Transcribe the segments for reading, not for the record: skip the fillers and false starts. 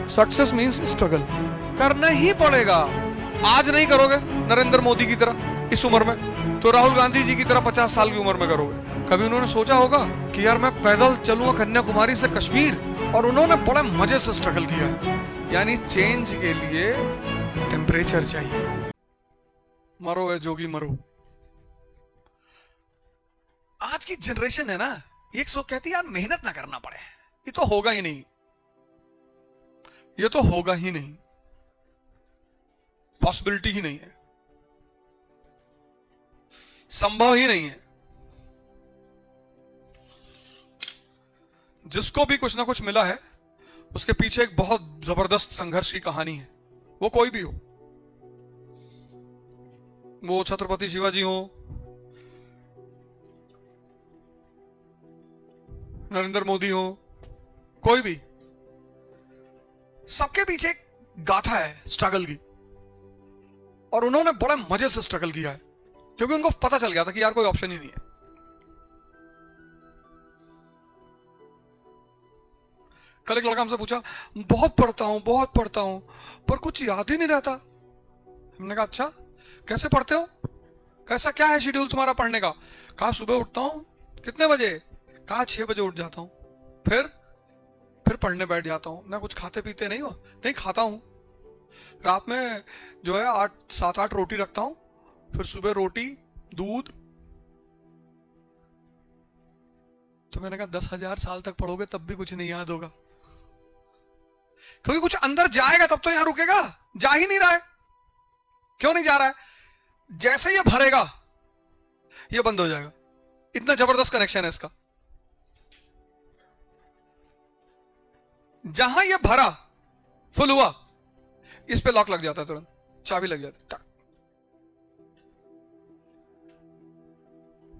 Success means struggle, करना ही पड़ेगा। आज नहीं करोगे नरेंद्र मोदी की तरह इस उम्र में, तो राहुल गांधी जी की तरह 50 साल की उम्र में करोगे। कभी उन्होंने सोचा होगा कि यार मैं पैदल चलूंगा कन्याकुमारी से कश्मीर, और उन्होंने बड़े मजे से स्ट्रगल किया है। यानी चेंज के लिए टेम्परेचर चाहिए। मरो है जोगी मरो। आज की जनरेशन है ना, ये सो कहती है यार मेहनत ना करना पड़े, ये तो होगा ही नहीं, ये तो होगा ही नहीं, पॉसिबिलिटी ही नहीं है, संभव ही नहीं है। जिसको भी कुछ ना कुछ मिला है उसके पीछे एक बहुत जबरदस्त संघर्ष की कहानी है, वो कोई भी हो, वो छत्रपति शिवाजी हो, नरेंद्र मोदी हो, कोई भी, सबके पीछे एक गाथा है स्ट्रगल की। और उन्होंने बड़े मजे से स्ट्रगल किया है, क्योंकि उनको पता चल गया था कि यार कोई ऑप्शन ही नहीं है। कल एक लड़का हमसे पूछा, बहुत पढ़ता हूं पर कुछ याद ही नहीं रहता। हमने कहा अच्छा, कैसे पढ़ते हो, कैसा क्या है शेड्यूल तुम्हारा पढ़ने का? कहा सुबह उठता हूं, कितने बजे? कहा 6 बजे उठ जाता हूं, फिर पढ़ने बैठ जाता हूं। मैं कुछ खाते पीते नहीं हो? नहीं खाता हूं। रात में जो है 7-8 रोटी रखता हूं, फिर सुबह रोटी दूध। तो मैंने कहा 10,000 साल तक पढ़ोगे तब भी कुछ नहीं याद होगा, क्योंकि कुछ अंदर जाएगा तब तो यहां रुकेगा। जा ही नहीं रहा है। क्यों नहीं जा रहा है? जैसे ये भरेगा ये बंद हो जाएगा। इतना जबरदस्त कनेक्शन है इसका। जहां ये भरा, फुल हुआ, इस पे लॉक लग जाता है, तुरंत चाबी लग जाती है।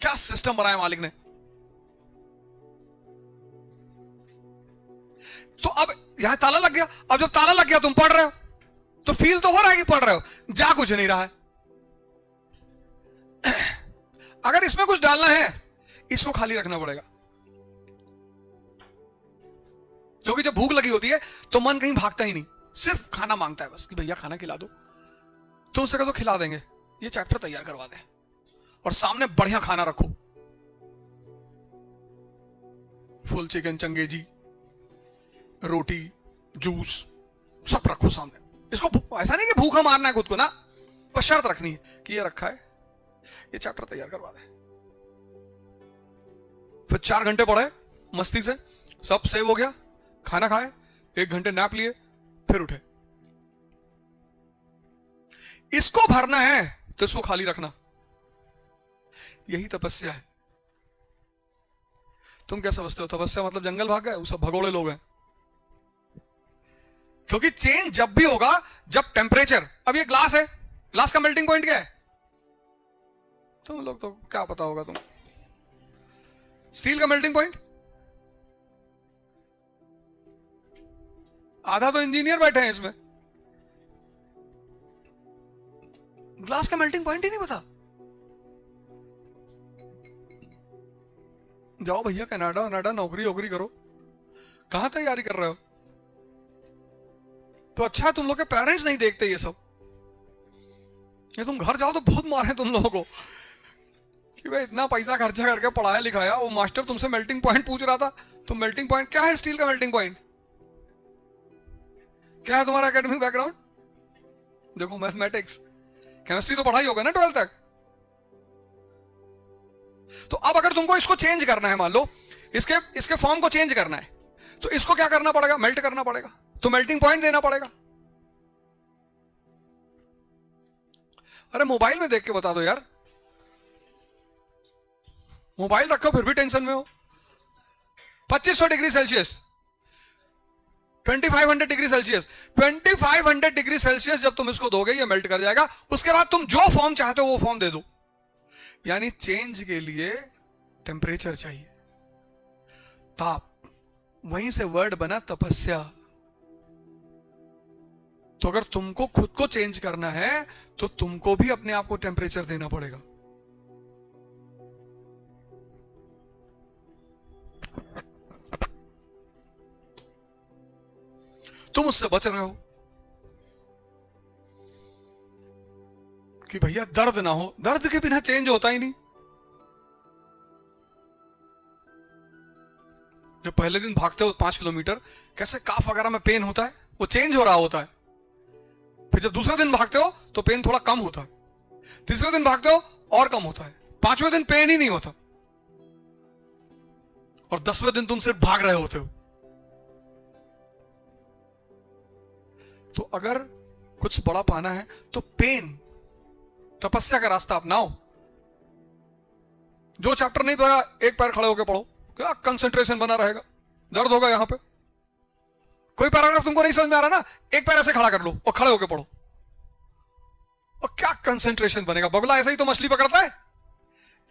क्या सिस्टम बनाया मालिक ने। तो अब यहां ताला लग गया। अब जब ताला लग गया, तुम पढ़ रहे हो तो फील तो हो रहा है कि पढ़ रहे हो, जा कुछ नहीं रहा है। अगर इसमें कुछ डालना है, इसको खाली रखना पड़ेगा। क्योंकि जब भूख लगी होती है तो मन कहीं भागता ही नहीं, सिर्फ खाना मांगता है बस कि भैया खाना खिला दो। तो उससे कह दो खिला देंगे, ये चैप्टर तैयार करवा दे, और सामने बढ़िया खाना रखो, फुल चिकन, चंगेजी, रोटी, जूस, सब रखो सामने। इसको ऐसा नहीं कि भूखा मारना है खुद को ना, पर शर्त रखनी है कि ये रखा है, ये चैप्टर तैयार करवा दे। फिर 4 घंटे पढ़े मस्ती से, सब सेव हो गया, खाना खाए, 1 घंटे नैप लिए, फिर उठे। इसको भरना है तो इसको खाली रखना। यही तपस्या है। तुम क्या समझते हो तपस्या मतलब जंगल भाग गए, वो सब भगोड़े लोग हैं। क्योंकि चेंज जब भी होगा जब टेम्परेचर, अब ये ग्लास है, ग्लास का मेल्टिंग पॉइंट क्या है? तुम लोग तो क्या पता होगा, तुम स्टील का मेल्टिंग पॉइंट, आधा तो इंजीनियर बैठे हैं इसमें, ग्लास का मेल्टिंग पॉइंट ही नहीं पता। जाओ भैया कनाडा नौकरी वोकरी करो, कहां तैयारी कर रहे हो? तो अच्छा तुम लोग के पेरेंट्स नहीं देखते ये सब। ये तुम घर जाओ तो बहुत मारे तुम लोगों को कि भाई इतना पैसा खर्चा करके पढ़ाया लिखाया, वो मास्टर तुमसे मेल्टिंग पॉइंट पूछ रहा था। तो मेल्टिंग पॉइंट क्या है? स्टील का मेल्टिंग पॉइंट क्या है? तुम्हारा एकेडमिक बैकग्राउंड देखो, मैथमेटिक्स केमिस्ट्री तो पढ़ाई होगा ना 12th तक। तो अब अगर तुमको इसको चेंज करना है, मान लो इसके फॉर्म को चेंज करना है, तो इसको क्या करना पड़ेगा? मेल्ट करना पड़ेगा, तो मेल्टिंग पॉइंट देना पड़ेगा। अरे मोबाइल में देख के बता दो यार, मोबाइल रखो फिर भी टेंशन में हो। 2500 degree Celsius, 2500 degree Celsius, 2500 degree Celsius जब तुम इसको दोगे ये मेल्ट कर जाएगा। उसके बाद तुम जो फॉर्म चाहते हो वो फॉर्म दे दो। यानी चेंज के लिए टेम्परेचर चाहिए, ताप। वहीं से वर्ड बना तपस्या। तो अगर तुमको खुद को चेंज करना है तो तुमको भी अपने आप को टेम्परेचर देना पड़ेगा। तुम उससे बच रहे हो कि भैया दर्द ना हो, दर्द के बिना चेंज होता ही नहीं। जब पहले दिन भागते हो 5 किलोमीटर, कैसे काफ वगैरह में पेन होता है, वो चेंज हो रहा होता है। फिर जब दूसरे दिन भागते हो तो पेन थोड़ा कम होता है, तीसरे दिन भागते हो और कम होता है, 5वें दिन पेन ही नहीं होता, और 10वें दिन तुम सिर्फ भाग रहे होते हो। तो अगर कुछ बड़ा पाना है तो पेन, तपस्या का रास्ता अपनाओ। जो चैप्टर नहीं पढ़ा, एक पैर खड़े होकर पढ़ो, क्या कंसंट्रेशन बना रहेगा, दर्द होगा यहां पे। कोई पैराग्राफ तुमको नहीं समझ में आ रहा ना, एक पैर ऐसे खड़ा कर लो और खड़े होकर पढ़ो, और क्या कंसंट्रेशन बनेगा। बगुला ऐसे ही तो मछली पकड़ता है,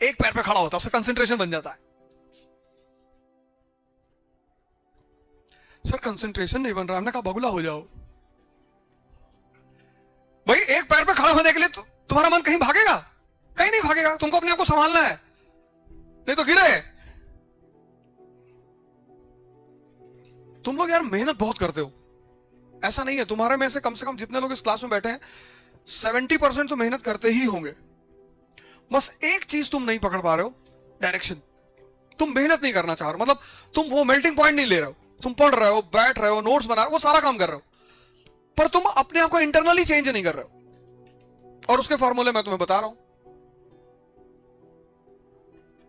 एक पैर पे खड़ा होता है, उससे कंसंट्रेशन बन जाता है। सर कंसंट्रेशन नहीं बन रहा, हमने कहा बगुला हो जाओ। भाई एक पैर पे खड़ा होने के लिए तुम्हारा मन कहीं भागेगा? कहीं नहीं भागेगा, तुमको अपने आप को संभालना है, नहीं तो गिरे। तुम लोग यार मेहनत बहुत करते हो, ऐसा नहीं है। तुम्हारे में से कम जितने लोग इस क्लास में बैठे हैं 70% तो मेहनत करते ही होंगे। बस एक चीज तुम नहीं पकड़ पा रहे हो, डायरेक्शन। तुम मेहनत नहीं करना चाह रहे हो, मतलब तुम वो मेल्टिंग पॉइंट नहीं ले रहे हो। तुम पढ़ रहे हो, बैठ रहे हो, नोट्स बना रहे हो, वो सारा काम कर रहे हो, पर तुम अपने आप को इंटरनली चेंज नहीं कर रहे हो। और उसके फॉर्मूले मैं तुम्हें बता रहा हूं।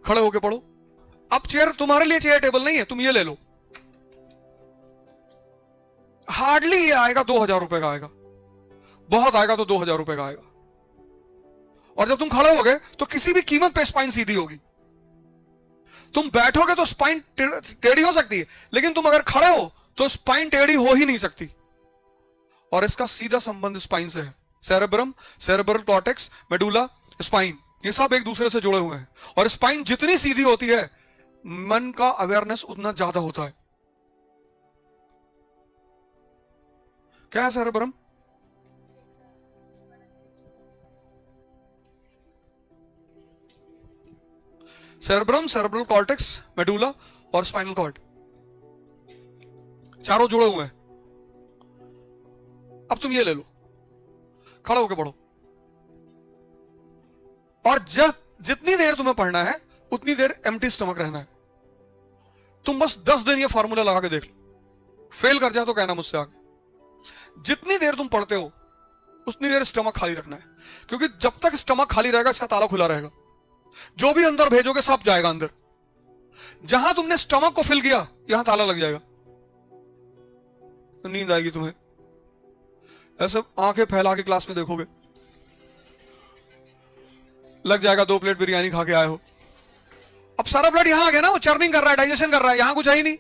खड़े होके पढ़ो। अब चेयर तुम्हारे लिए चेयर टेबल नहीं है, तुम ये ले लो। हार्डली ये आएगा 2000 रुपए का आएगा, बहुत आएगा तो 2000 रुपए का आएगा। और जब तुम खड़े होगे तो किसी भी कीमत पे स्पाइन सीधी होगी। तुम बैठोगे तो स्पाइन टेढ़ी हो सकती है, लेकिन तुम अगर खड़े हो तो स्पाइन टेढ़ी हो ही नहीं सकती। और इसका सीधा संबंध स्पाइन से है। Cerebrum, cerebral cortex, medulla, spine, ये सब एक दूसरे से जुड़े हुए हैं। और स्पाइन जितनी सीधी होती है, मन का अवेयरनेस उतना ज्यादा होता है। क्या है cerebrum? Cerebrum, cerebral cortex, medulla और स्पाइनल कॉर्ड, चारों जुड़े हुए हैं। अब तुम ये ले लो, खड़े होकर पढ़ो। और जितनी देर तुम्हें पढ़ना है उतनी देर एम्प्टी स्टमक रहना है। तुम बस 10 दिन ये फॉर्मूला लगा के देख लो, फेल कर जाए तो कहना मुझसे आगे। जितनी देर तुम पढ़ते हो उतनी देर स्टमक खाली रखना है, क्योंकि जब तक स्टमक खाली रहेगा इसका ताला खुला रहेगा। जो भी अंदर भेजोगे सब जाएगा अंदर। जहां तुमने स्टमक को फिल किया, यहां ताला लग जाएगा, तो नींद आएगी तुम्हें। ऐसे आंखें फैला के क्लास में देखोगे, लग जाएगा 2 प्लेट बिरयानी खा के आए हो। अब सारा ब्लड यहां आ गया ना, वो चर्निंग कर रहा है, डाइजेशन कर रहा है, यहां कुछ है ही नहीं।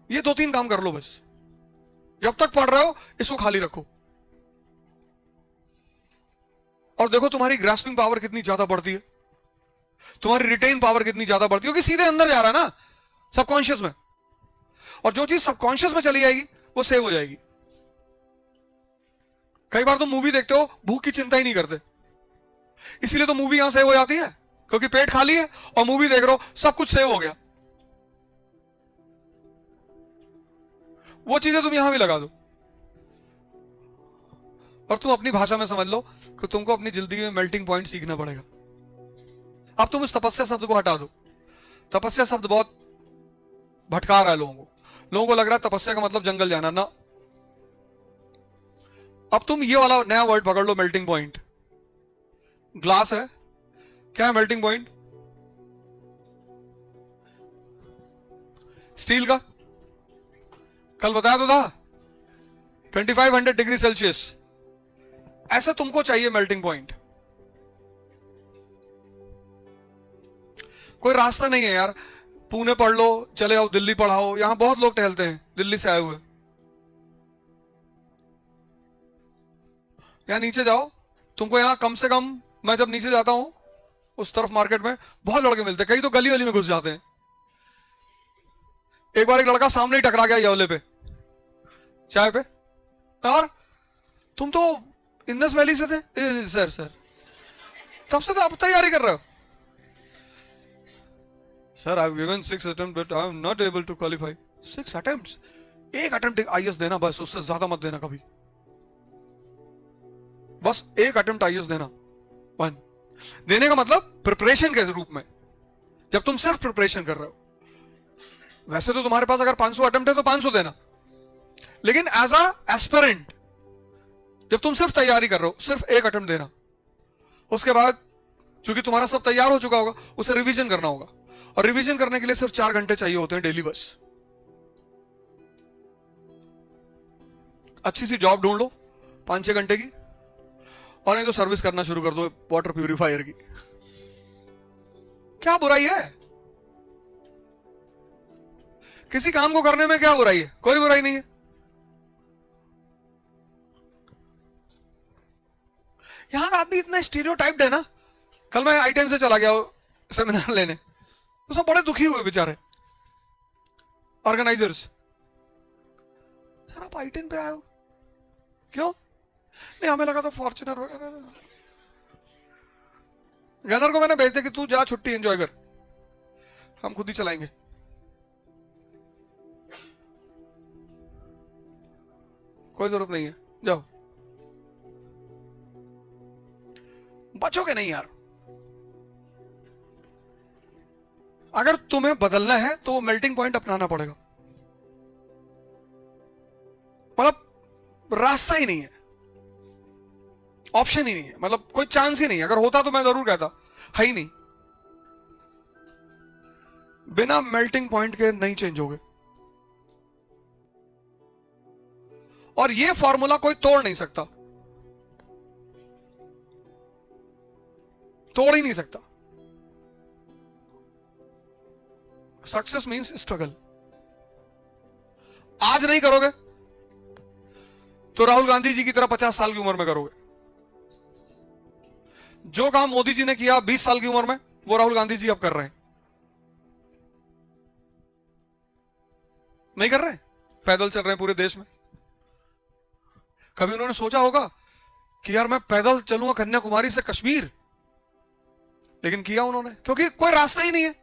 ये 2-3 काम कर लो बस। जब तक पढ़ रहे हो इसको खाली रखो, और देखो तुम्हारी ग्रास्पिंग पावर कितनी ज्यादा बढ़ती है, तुम्हारी रिटेन पावर कितनी ज्यादा बढ़ती है, क्योंकि सीधे अंदर जा रहा है ना, सबकॉन्शियस में। और जो चीज सबकॉन्शियस में चली जाएगी वो सेव हो जाएगी। कई बार तुम मूवी देखते हो, भूख की चिंता ही नहीं करते, इसीलिए तो मूवी यहां सेव हो जाती है, क्योंकि पेट खाली है और मूवी देख रहे हो, सब कुछ सेव हो गया। वो चीजें तुम यहां भी लगा दो, और तुम अपनी भाषा में समझ लो कि तुमको अपनी जिंदगी में मेल्टिंग पॉइंट सीखना पड़ेगा। अब तुम उस तपस्या शब्द को हटा दो। तपस्या शब्द बहुत भटका रहा है लोगों को। लोगों को लग रहा है तपस्या का मतलब जंगल जाना ना। अब तुम ये वाला नया वर्ड पकड़ लो, मेल्टिंग पॉइंट। ग्लास है, क्या है मेल्टिंग पॉइंट? स्टील का, कल बताया तो था 2500 डिग्री सेल्सियस। ऐसा तुमको चाहिए मेल्टिंग पॉइंट। कोई रास्ता नहीं है यार, पुणे पढ़ लो, चले आओ दिल्ली पढ़ाओ, यहां बहुत लोग टहलते हैं दिल्ली से आए हुए। यहां नीचे जाओ, तुमको यहां कम से कम, मैं जब नीचे जाता हूं उस तरफ मार्केट में बहुत लड़के मिलते हैं, कई तो गली गली में घुस जाते हैं। एक बार एक लड़का सामने ही टकरा गया येवले पे, चाय पे। यार तुम तो इंदस वैली से थे? सर तब से तो आप तैयारी कर रहे हो? Sir I have given 6 attempt but I am not able to qualify. 6 attempts, एक अटेम्प्ट आईएएस देना बस, उससे ज्यादा मत देना कभी। बस एक अटेम्प्ट आईएएस देना, 1 देने का मतलब प्रिपरेशन के रूप में, जब तुम सिर्फ प्रिपरेशन कर रहे हो। वैसे तो तुम्हारे पास अगर 500 अटेम्प्ट है तो 500 देना, लेकिन एज अ एस्पिरेंट जब तुम सिर्फ तैयारी कर रहे हो, सिर्फ एक अटेम्प्ट देना। उसके बाद चूंकि तुम्हारा सब तैयार हो चुका होगा, उसे रिवीजन करना होगा, और रिवीजन करने के लिए सिर्फ 4 घंटे चाहिए होते हैं डेली बस। अच्छी सी जॉब ढूंढ लो 5-6 घंटे की, और नहीं तो सर्विस करना शुरू कर दो वाटर प्यूरिफायर की। क्या बुराई है किसी काम को करने में? क्या बुराई है? कोई बुराई नहीं है। यहां आदमी इतना स्टीरियोटाइप्ड है ना। कल मैं आई-10 से चला गया सेमिनार लेने, उसमें बड़े दुखी हुए बेचारे ऑर्गेनाइजर्स। सर आप आई-10 पे आए हो क्यों? नहीं हमें लगा था फॉर्च्यूनर वगैरह। गनर को मैंने भेज दिया कि तू जा छुट्टी एंजॉय कर, हम खुद ही चलाएंगे। कोई जरूरत नहीं है, जाओ। बचोगे नहीं यार। अगर तुम्हें बदलना है तो मेल्टिंग पॉइंट अपनाना पड़ेगा, मतलब रास्ता ही नहीं है, ऑप्शन ही नहीं है, मतलब कोई चांस ही नहीं है। अगर होता तो मैं जरूर कहता, है ही नहीं। बिना मेल्टिंग पॉइंट के नहीं चेंज होगे, और ये फॉर्मूला कोई तोड़ नहीं सकता, तोड़ ही नहीं सकता। Success means struggle. आज नहीं करोगे तो राहुल गांधी जी की तरह 50 साल की उम्र में करोगे। जो काम मोदी जी ने किया 20 साल की उम्र में, वो राहुल गांधी जी अब कर रहे हैं। नहीं कर रहे, पैदल चल रहे हैं पूरे देश में। कभी उन्होंने सोचा होगा कि यार मैं पैदल चलूंगा कन्याकुमारी से कश्मीर? लेकिन किया उन्होंने, क्योंकि कोई रास्ता ही नहीं है।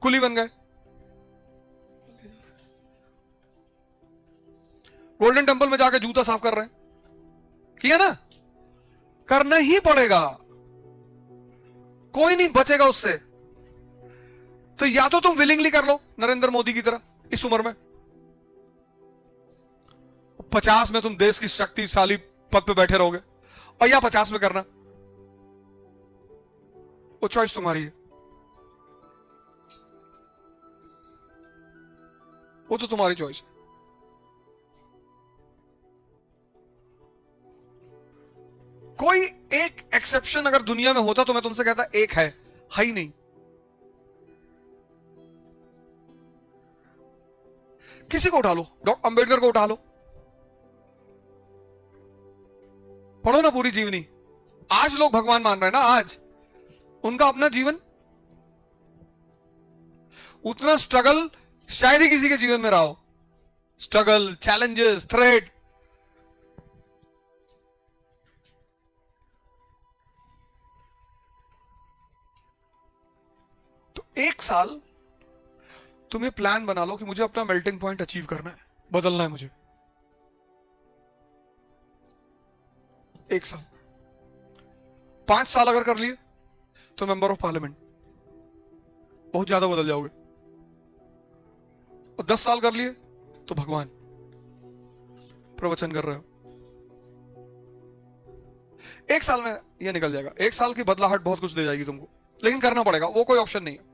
कुली बन गए। गोल्डन टेंपल में जाके जूता साफ कर रहे हैं, किया ना? करना ही पड़ेगा, कोई नहीं बचेगा उससे। तो या तो तुम विलिंगली कर लो नरेंद्र मोदी की तरह इस उम्र में, 50 में तुम देश की शक्तिशाली पद पे बैठे रहोगे, और या 50 में करना, वो चॉइस तुम्हारी है, वो तो तुम्हारी चॉइस है। कोई एक एक्सेप्शन अगर दुनिया में होता तो मैं तुमसे कहता एक है ही नहीं। किसी को उठा लो, डॉक्टर अंबेडकर को उठा लो, पढ़ो ना पूरी जीवनी। आज लोग भगवान मान रहे हैं ना, आज उनका अपना जीवन, उतना स्ट्रगल शायद ही किसी के जीवन में रहा हो। Struggle, challenges, threat. तो एक साल तुम्हें प्लान बना लो कि मुझे अपना मेल्टिंग पॉइंट अचीव करना है, बदलना है मुझे। एक साल, 5 साल अगर कर लिए तो मेंबर ऑफ पार्लियामेंट, बहुत ज्यादा बदल जाओगे। और 10 साल कर लिए तो भगवान, प्रवचन कर रहे हो। 1 साल में ये निकल जाएगा। 1 साल की बदलाहट बहुत कुछ दे जाएगी तुमको, लेकिन करना पड़ेगा, वो कोई ऑप्शन नहीं है।